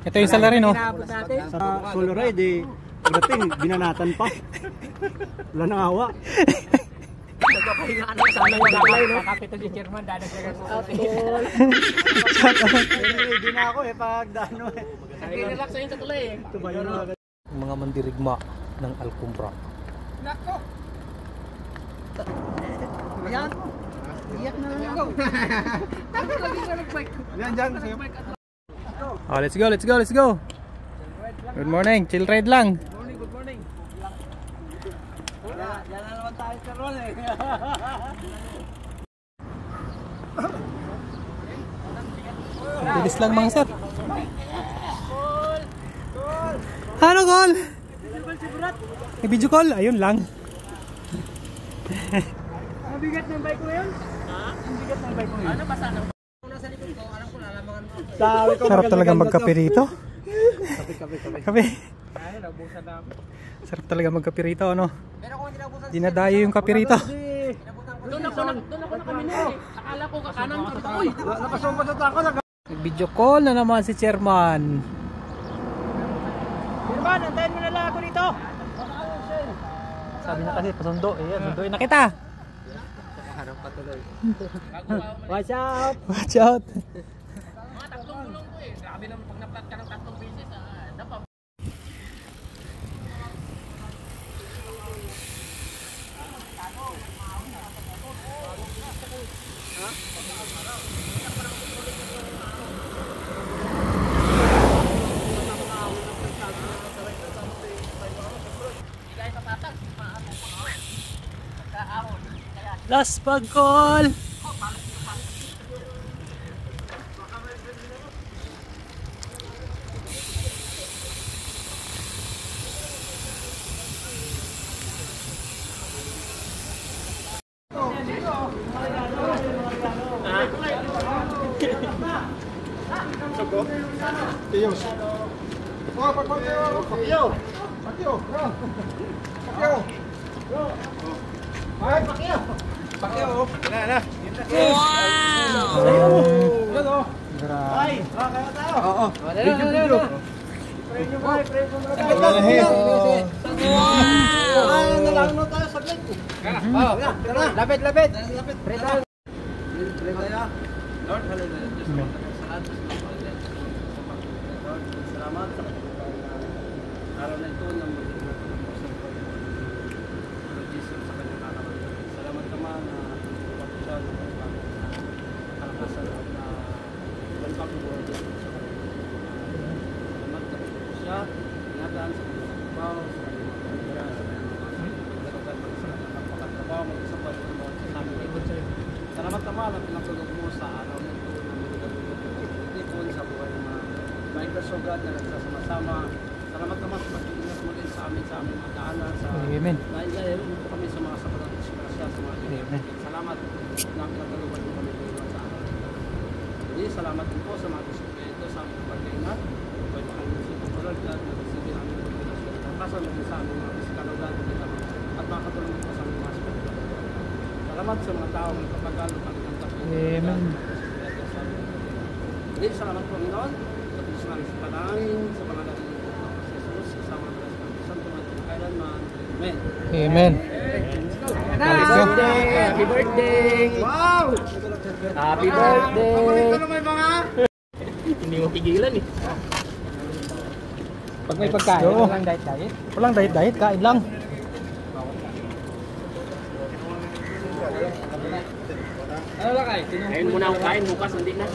Ito yung salary, no? Sa solo ride, pagdating, binanatan pa. Wala nang awa. Nagpapahinga na sana yung gagawin, no? Kapito si Chairman, dadagdagan sa tulay. Hindi na ako pag dano Nag-relax na yun sa tulay eh. Ito ba yun? Mga mandirigma ng Alcumbra. Nako! Ayan. Iyak na lang ako. Tapos lagi ka nag-bike. Ayan dyan. Oh, let's go, let's go, let's go. Good morning, chill ride lang. Good morning. Yan na naman tayo sa roll eh. Bilis lang mga sir. Ano call? May video call? Ayun lang. Mabigat ng bike ko ngayon? Ha? Mabigat ng bike ko ngayon? Ano ba sana? Nasa likod ko, alam ko lalamangan mo. Sarap talaga magkape rito. Kape. Ay, naubusan na ako. Sarap talaga magkape rito, ano? Pero kung hindi naubusan, Dinadayo yung kape rito. doon ako na kami na eh. Akala ko kakanan mo sa uy. Nakasumpa sa tako. Video call na naman si Chairman. Chairman, antayin mo na lang ako dito. Sabi na kasi pasundo, sunduin na kita. Harap pa tuloy. Watch out. Watch out. Mga tatlong gulong ko eh. Grabe naman pag na-flat ka ng tatlong beses. Dapat. Last pag call. Tiyos. Oh, Pakyo. Pakyo. Ay, Pakyo. Pakyo. Na. Wow. Ay, kaya tayo. Oo. Video. Ay, nalang tayo saglit. Lapit. Lapit tayo. Lord, hallelujah. Salamat sa araw na ito na magiging Jesus sa kanyang katawan. Salamat naman na pagpapasya ng kalakasan at na balbak ng buhay sa kanyang. Salamat na pagpapasya, ingatan sa kanyang trabaho, sa kanyang mga pagkira, sa kanyang mga pagkatrabaho, mag-isapal sa mga sa amin. Salamat naman ang pinagsulog mo sa araw na ito na magiging sa buhay ng mga Microsoft na nagsasama-sama. Salamat naman sa pag-iingat mo din sa amin mga daanan. Amen. Nailayo mo kami sa mga sapat at disgrasya sa mga Amen. Salamat na pinagkaluban mo kami din sa amin. Hindi, salamat din po sa mga disiplito sa aming pag-iingat. Pwede kang isipin po lang at nagsisipin namin ng pinagkaluban. Kasama din sa aming mga pisikalogan at makakatulong po sa aming mga spiritual. Salamat sa mga tao ng kapagalo kami ng tapos. Amen. Hindi, salamat po Panginoon. Tapos namin sa panangin, sa pangalan ng Jesus, kasama ng Espiritu Santo, at kailanman. Amen. Amen. Happy birthday! Happy birthday! Wow! Happy birthday! Ito naman mga... Hindi mo pigilan eh. Pag may pagkain, Oo. walang diet. Walang diet, kain lang. Ano lang kayo? Ngayon muna ako kain, bukas hindi na.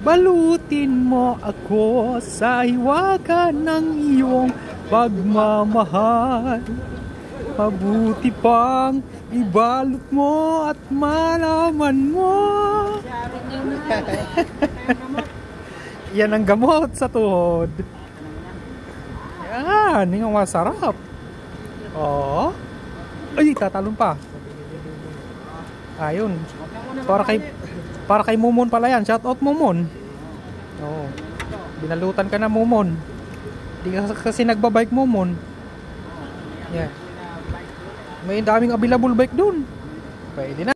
Balutin mo ako sa hiwaga ng iyong pagmamahal. Mabuti pang ibalot mo at malaman mo. Yan ang gamot sa tuhod. Yan, yung masarap. Oo. Ay, tatalon pa. Ayun. Para kay Mumon pala yan. Shout out Mumon. Oo. Binalutan ka na Mumon. Hindi ka kasi nagbabike Mumon. Yeah. May daming available bike dun. Pwede na.